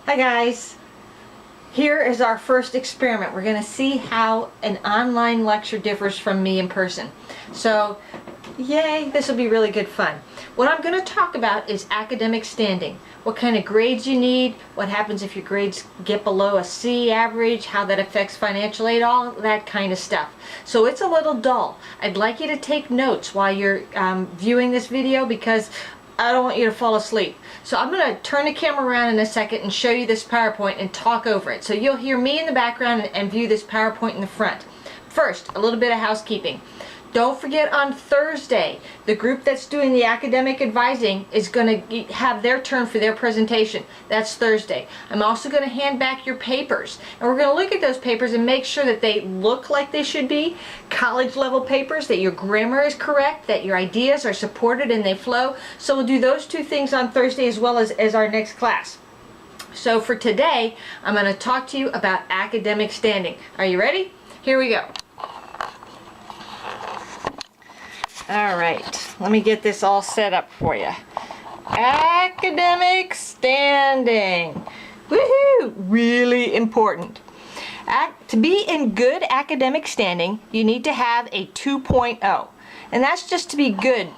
Hi guys, here is our first experiment. We're going to see how an online lecture differs from me in person. So yay, this will be really good fun. What I'm going to talk about is academic standing. What kind of grades you need, what happens if your grades get below a C average, how that affects financial aid, all that kind of stuff. So it's a little dull. I'd like you to take notes while you're viewing this video because I don't want you to fall asleep. So I'm going to turn the camera around in a second and show you this PowerPoint and talk over it. So you'll hear me in the background and view this PowerPoint in the front. First, a little bit of housekeeping. Don't forget on Thursday, the group that's doing the academic advising is going to have their turn for their presentation. That's Thursday. I'm also going to hand back your papers. And we're going to look at those papers and make sure that they look like they should be college level papers, that your grammar is correct, that your ideas are supported and they flow. So we'll do those two things on Thursday as well as our next class. So for today, I'm going to talk to you about academic standing. Are you ready? Here we go. Alright, let me get this all set up for you. Academic standing. Woohoo! Really important. To be in good academic standing, you need to have a 2.0. And that's just to be good.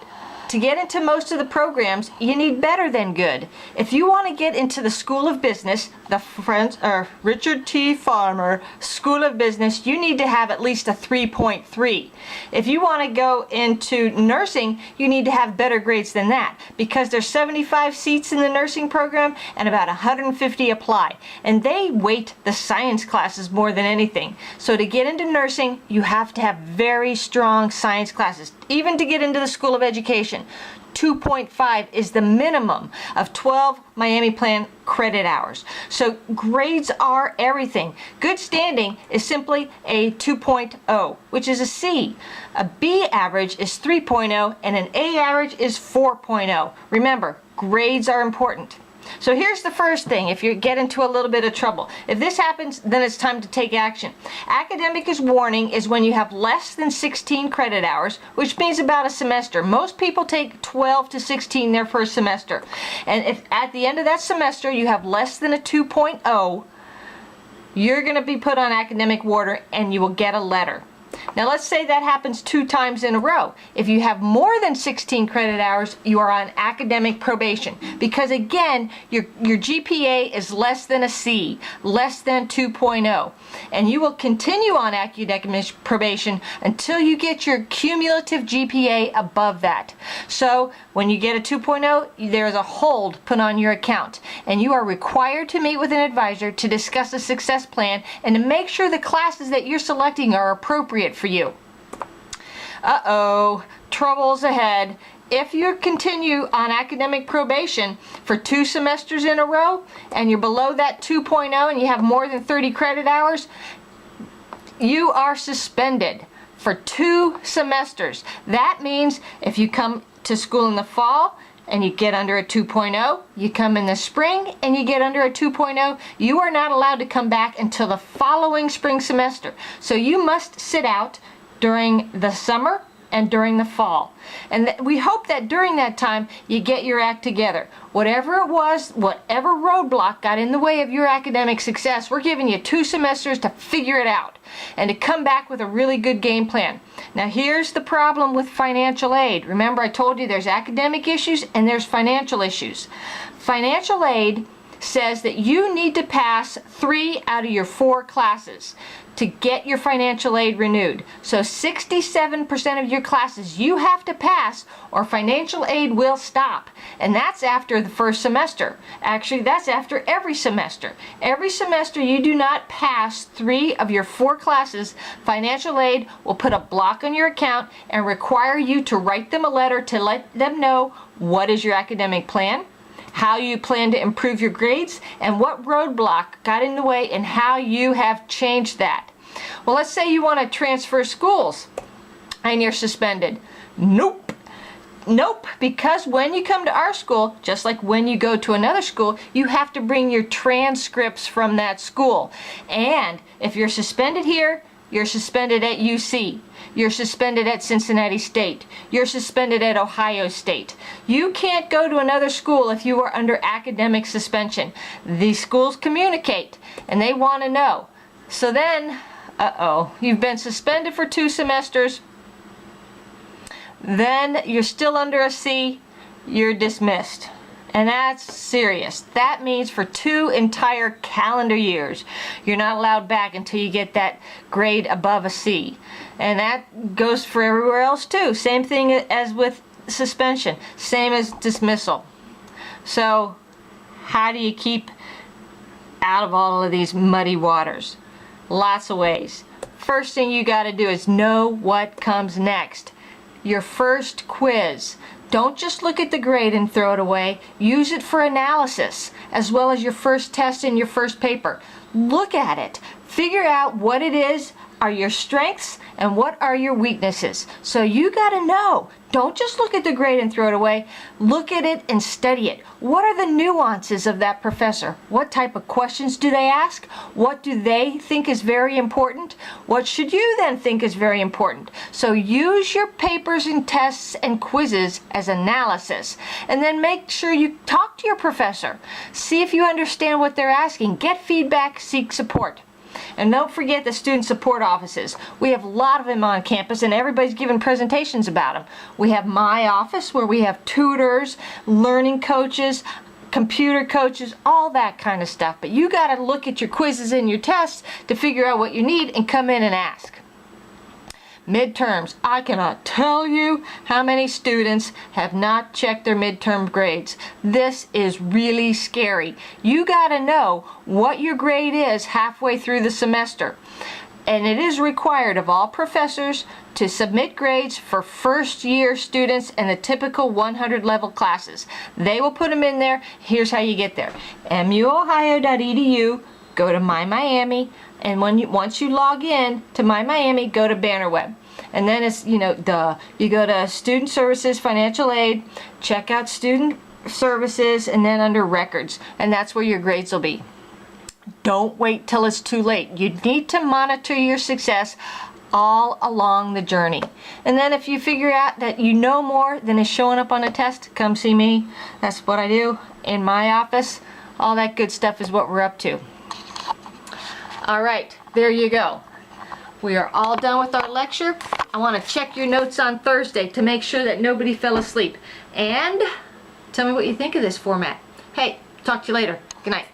To get into most of the programs, you need better than good. If you want to get into the School of Business, the Richard T. Farmer School of Business, you need to have at least a 3.3. If you want to go into nursing, you need to have better grades than that because there's 75 seats in the nursing program and about 150 apply. And they weight the science classes more than anything. So to get into nursing, you have to have very strong science classes. Even to get into the School of Education, 2.5 is the minimum of 12 Miami Plan credit hours. So grades are everything. Good standing is simply a 2.0, which is a C. A B average is 3.0 and an A average is 4.0. Remember, grades are important. So here's the first thing if you get into a little bit of trouble. If this happens, then it's time to take action. Academic warning is when you have less than 16 credit hours, which means about a semester. Most people take 12 to 16 their first semester. And if at the end of that semester you have less than a 2.0, you're going to be put on academic water and you will get a letter. Now let's say that happens 2 times in a row. If you have more than 16 credit hours, you are on academic probation because again, your GPA is less than a C, less than 2.0. And you will continue on academic probation until you get your cumulative GPA above that. So when you get a 2.0, there is a hold put on your account and you are required to meet with an advisor to discuss a success plan and to make sure the classes that you're selecting are appropriate for you. Uh-oh, troubles ahead. If you continue on academic probation for 2 semesters in a row and you're below that 2.0 and you have more than 30 credit hours, you are suspended for 2 semesters. That means if you come to school in the fall and you get under a 2.0, you come in the spring and you get under a 2.0, you are not allowed to come back until the following spring semester. So you must sit out during the summer and during the fall. And we hope that during that time you get your act together. Whatever it was, whatever roadblock got in the way of your academic success, we're giving you 2 semesters to figure it out and to come back with a really good game plan. Now here's the problem with financial aid. Remember I told you there's academic issues and there's financial issues. Financial aid says that you need to pass 3 out of your 4 classes to get your financial aid renewed. So 67% of your classes you have to pass or financial aid will stop. And that's after the first semester. Actually, that's after every semester. Every semester you do not pass 3 of your 4 classes, financial aid will put a block on your account and require you to write them a letter to let them know what is your academic plan, how you plan to improve your grades, and what roadblock got in the way and how you have changed that. Well, let's say you want to transfer schools and you're suspended. Nope. Nope, because when you come to our school, just like when you go to another school, you have to bring your transcripts from that school. And if you're suspended here, you're suspended at UC. You're suspended at Cincinnati State. You're suspended at Ohio State. You can't go to another school if you are under academic suspension. These schools communicate and they want to know. So then, you've been suspended for 2 semesters. Then you're still under a C. You're dismissed. And that's serious. That means for 2 entire calendar years, you're not allowed back until you get that grade above a C. And that goes for everywhere else too. Same thing as with suspension. Same as dismissal. So how do you keep out of all of these muddy waters? Lots of ways. First thing you got to do is know what comes next. Your first quiz. Don't just look at the grade and throw it away. Use it for analysis, as well as your first test and your first paper. Look at it. Figure out what it is, are your strengths, and what are your weaknesses. So you got to know. Don't just look at the grade and throw it away. Look at it and study it. What are the nuances of that professor? What type of questions do they ask? What do they think is very important? What should you then think is very important? So use your papers and tests and quizzes as analysis. And then make sure you talk to your professor. See if you understand what they're asking. Get feedback, seek support. And don't forget the student support offices. We have a lot of them on campus and everybody's giving presentations about them. We have my office where we have tutors, learning coaches, computer coaches, all that kind of stuff. But you got to look at your quizzes and your tests to figure out what you need and come in and ask. Midterms. I cannot tell you how many students have not checked their midterm grades. This is really scary. You got to know what your grade is halfway through the semester. And it is required of all professors to submit grades for first year students in the typical 100 level classes. They will put them in there. Here's how you get there. muohio.edu, go to My Miami, and once you log in to My Miami, go to Bannerweb. And then it's, you go to Student Services, Financial Aid, check out Student Services, and then under Records. And that's where your grades will be. Don't wait till it's too late. You need to monitor your success all along the journey. And then if you figure out that you know more than is showing up on a test, come see me. That's what I do in my office. All that good stuff is what we're up to. All right, there you go. We are all done with our lecture. I want to check your notes on Thursday to make sure that nobody fell asleep. And tell me what you think of this format. Hey, talk to you later. Good night.